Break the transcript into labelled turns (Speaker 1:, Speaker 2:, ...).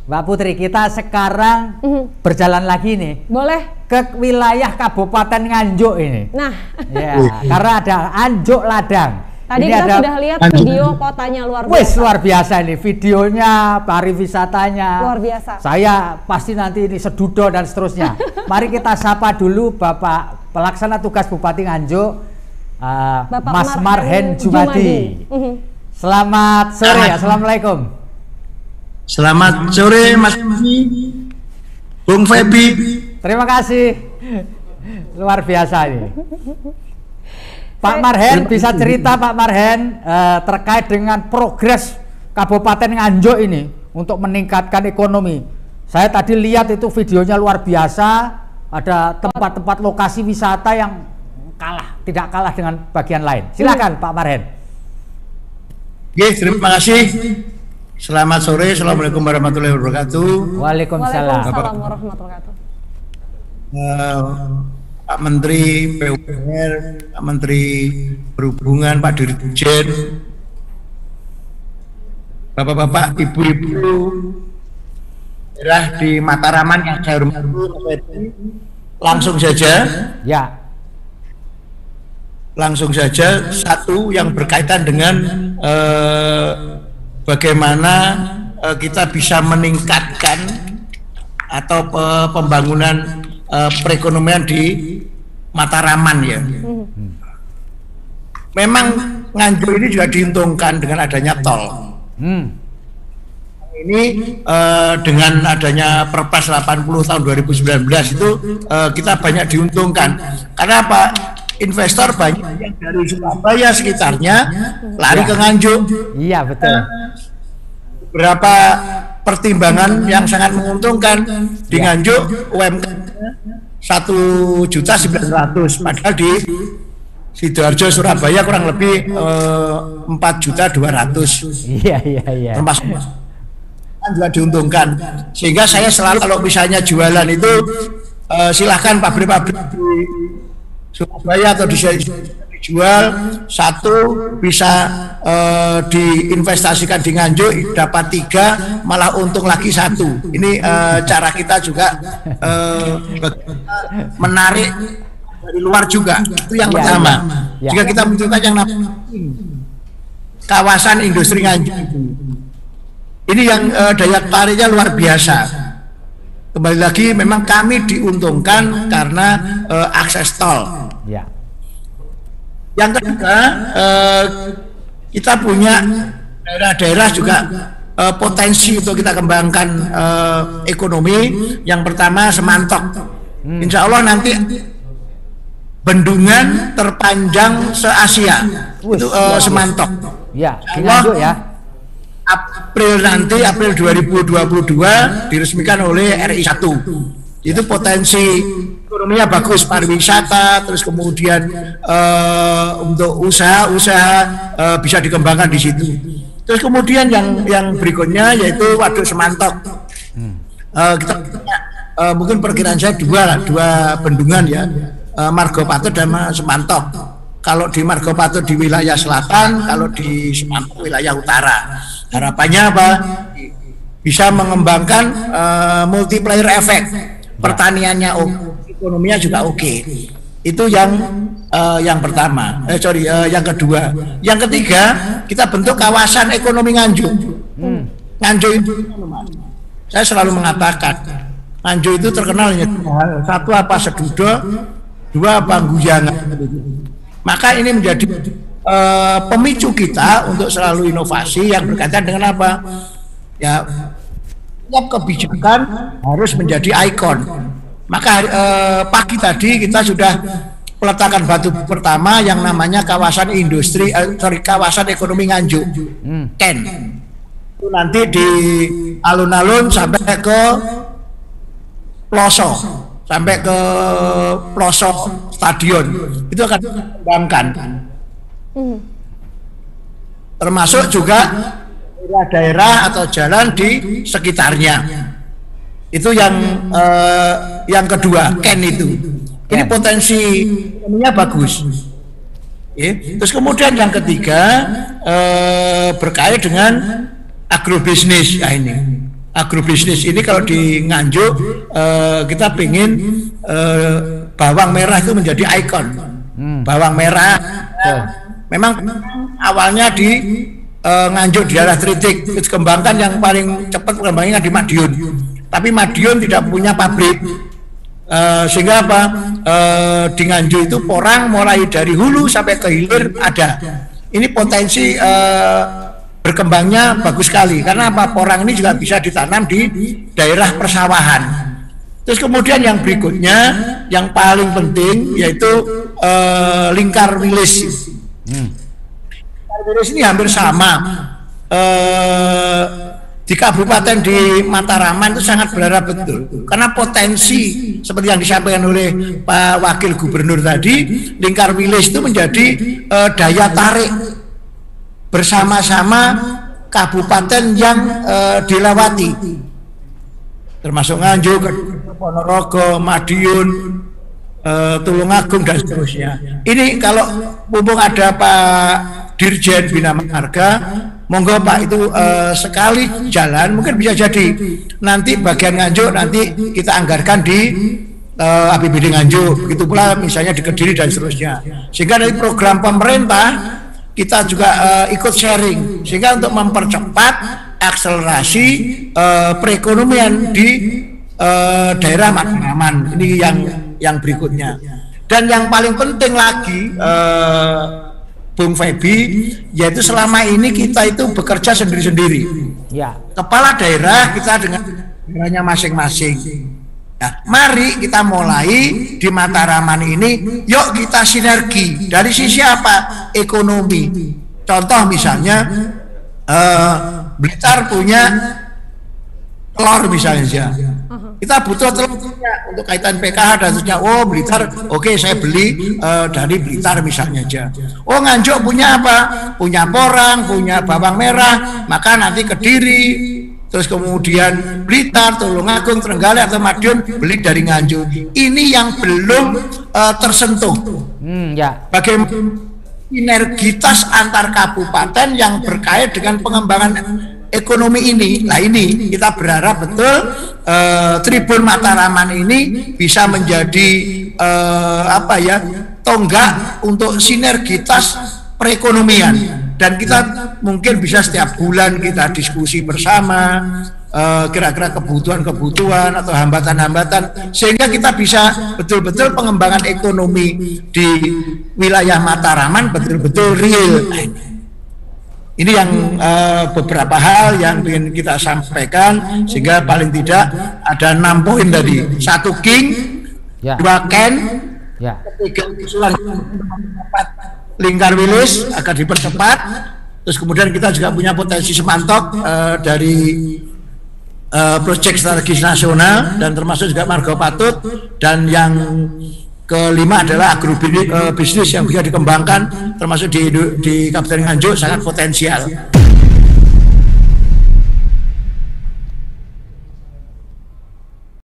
Speaker 1: Mbak Putri, kita sekarang berjalan lagi nih.
Speaker 2: Boleh.
Speaker 1: Ke wilayah Kabupaten Nganjuk ini.
Speaker 2: Nah,
Speaker 1: ya, karena ada Anjuk Ladang.
Speaker 2: Tadi
Speaker 1: ini
Speaker 2: kita
Speaker 1: ada,
Speaker 2: sudah lihat video kotanya luar biasa.
Speaker 1: Wes luar biasa ini videonya, pariwisatanya.
Speaker 2: Luar biasa.
Speaker 1: Saya pasti nanti ini sedudo dan seterusnya. Mari kita sapa dulu Bapak Pelaksana Tugas Bupati Nganjuk, Mas Marhen Jumadi. Selamat sore, assalamualaikum.
Speaker 3: Selamat sore Mas Bung Febi.
Speaker 1: Terima kasih. Luar biasa ini. Pak Marhen, bisa cerita Pak Marhen terkait dengan progres Kabupaten Nganjuk ini untuk meningkatkan ekonomi. Saya tadi lihat itu videonya luar biasa, ada tempat-tempat lokasi wisata yang tidak kalah dengan bagian lain. Silakan Pak Marhen.
Speaker 3: Oke, terima kasih. Selamat sore, assalamualaikum warahmatullahi wabarakatuh.
Speaker 1: Waalaikumsalam
Speaker 2: warahmatullahi wabarakatuh.
Speaker 3: Pak Menteri PUPR, Pak Menteri Perhubungan, Pak Dirjen, Bapak-bapak, Ibu-ibu daerah di Mataraman yang saya hormati, langsung saja.
Speaker 1: Ya.
Speaker 3: Langsung saja satu yang berkaitan dengan bagaimana kita bisa meningkatkan atau pembangunan perekonomian di Mataraman ya. Memang Nganjuk ini juga diuntungkan dengan adanya tol. Ini dengan adanya Perpres 80 tahun 2019 itu kita banyak diuntungkan. Karena apa? Investor banyak yang dari Surabaya sekitarnya lari ke Nganjuk.
Speaker 1: Iya betul.
Speaker 3: Berapa pertimbangan yang sangat menguntungkan di Nganjuk UMK 1.900.000, padahal di Sidoarjo Surabaya kurang lebih 4.200.000.
Speaker 1: Iya.
Speaker 3: Termasuk juga diuntungkan. Sehingga saya selalu kalau misalnya jualan itu silahkan pabrik-pabrik di Surabaya atau dijual satu bisa diinvestasikan di Nganjuk dapat 3 malah untung lagi 1. Ini cara kita juga menarik dari luar juga. Itu yang pertama. Jika kita menunjukkan yang namanya kawasan industri Nganjuk, ini yang daya tariknya luar biasa. Kembali lagi memang kami diuntungkan karena akses tol.
Speaker 1: Ya.
Speaker 3: Yang kedua, kita punya daerah-daerah juga potensi untuk kita kembangkan ekonomi. Yang pertama Semantok. Insya Allah nanti bendungan terpanjang se-Asia itu Semantok.
Speaker 1: Ya, Nganjuk ya.
Speaker 3: April 2022 diresmikan oleh RI1. Itu potensi ekonominya bagus, pariwisata, terus kemudian untuk usaha-usaha bisa dikembangkan di situ. Terus kemudian yang berikutnya yaitu Waduk Semantok. Kita mungkin perkiraan saya dua bendungan ya, Margopatut dan Semantok. Kalau di Margopatut di wilayah selatan, kalau di Semantok wilayah utara. Harapannya apa? Bisa mengembangkan multiplier effect. Pertaniannya ekonominya juga oke. Itu yang pertama. Yang kedua. Yang ketiga, kita bentuk kawasan ekonomi Nganjuk. Nganjuk itu saya selalu mengatakan Nganjuk itu terkenal satu apa sedudo, dua apa guyangan. Maka ini menjadi pemicu kita untuk selalu inovasi yang berkaitan dengan apa? Ya, setiap kebijakan harus menjadi ikon. Maka pagi tadi kita sudah peletakan batu pertama yang namanya kawasan kawasan ekonomi Nganjuk, KEN. Itu nanti di alun-alun sampai ke pelosok, sampai ke pelosok stadion. Itu akan dikembangkan. Termasuk juga daerah atau jalan di sekitarnya. Itu yang kedua, KEN itu. Ini potensi ekonominya bagus. Terus kemudian yang ketiga berkait dengan agrobisnis. Nah ini agrobisnis ini kalau di Nganjuk kita pengen bawang merah itu menjadi ikon. Bawang merah memang awalnya di Nganjuk di daerah Tritik, dikembangkan yang paling cepat perkembangannya di Madiun. Tapi Madiun tidak punya pabrik. Sehingga apa? Di Nganjuk itu porang mulai dari hulu sampai ke hilir ada. Ini potensi berkembangnya bagus sekali karena apa? Porang ini juga bisa ditanam di daerah persawahan. Terus kemudian yang berikutnya yang paling penting yaitu lingkar wilis. Lingkar wilis ini hampir sama. Di kabupaten di Mataraman itu sangat berharap betul karena potensi seperti yang disampaikan oleh Pak Wakil Gubernur tadi, lingkar wilis itu menjadi daya tarik bersama-sama kabupaten yang dilewati, termasuk Nganjuk, Ponorogo, Madiun, Tulungagung dan seterusnya. Ini kalau mumpung ada Pak Dirjen Bina Marga, monggo Pak itu sekali jalan mungkin bisa jadi nanti bagian Nganjuk nanti kita anggarkan di APBD Nganjuk, begitu pula misalnya di Kediri dan seterusnya, sehingga dari program pemerintah kita juga ikut sharing sehingga untuk mempercepat akselerasi perekonomian di daerah Mataraman. Ini yang berikutnya. Dan yang paling penting lagi Bung Febi, yaitu selama ini kita itu bekerja sendiri-sendiri.
Speaker 1: Ya.
Speaker 3: Kepala daerah kita dengan daerahnya masing-masing. Nah, mari kita mulai di Mataraman ini, yuk kita sinergi dari sisi apa? Ekonomi. Contoh misalnya Blitar punya telur misalnya, kita butuh telurnya untuk kaitan PKH dan seterusnya. Oh Blitar, oke, saya beli dari Blitar misalnya aja. Oh Nganjuk punya apa? Punya porang, punya bawang merah, maka nanti Kediri, terus kemudian Blitar, Tulungagung, Trenggalek atau Madiun beli dari Nganjuk. Ini yang belum tersentuh.
Speaker 1: Ya.
Speaker 3: Bagaimana sinergitas antar kabupaten yang berkait dengan pengembangan ekonomi ini. Nah ini kita berharap betul Tribun Mataraman ini bisa menjadi tonggak untuk sinergitas perekonomian, dan kita mungkin bisa setiap bulan kita diskusi bersama kira-kira kebutuhan atau hambatan-hambatan sehingga kita bisa betul-betul pengembangan ekonomi di wilayah Mataraman betul-betul real. Ini yang beberapa hal yang ingin kita sampaikan sehingga paling tidak ada 6 poin tadi. 1 king, 2 ken, 3 usulan lingkar wilis agar dipercepat. Terus kemudian kita juga punya potensi semantok dari proyek strategis nasional dan termasuk juga Marga Patut, dan yang kelima adalah agrobisnis yang bisa dikembangkan termasuk di Kabupaten Nganjuk sangat potensial.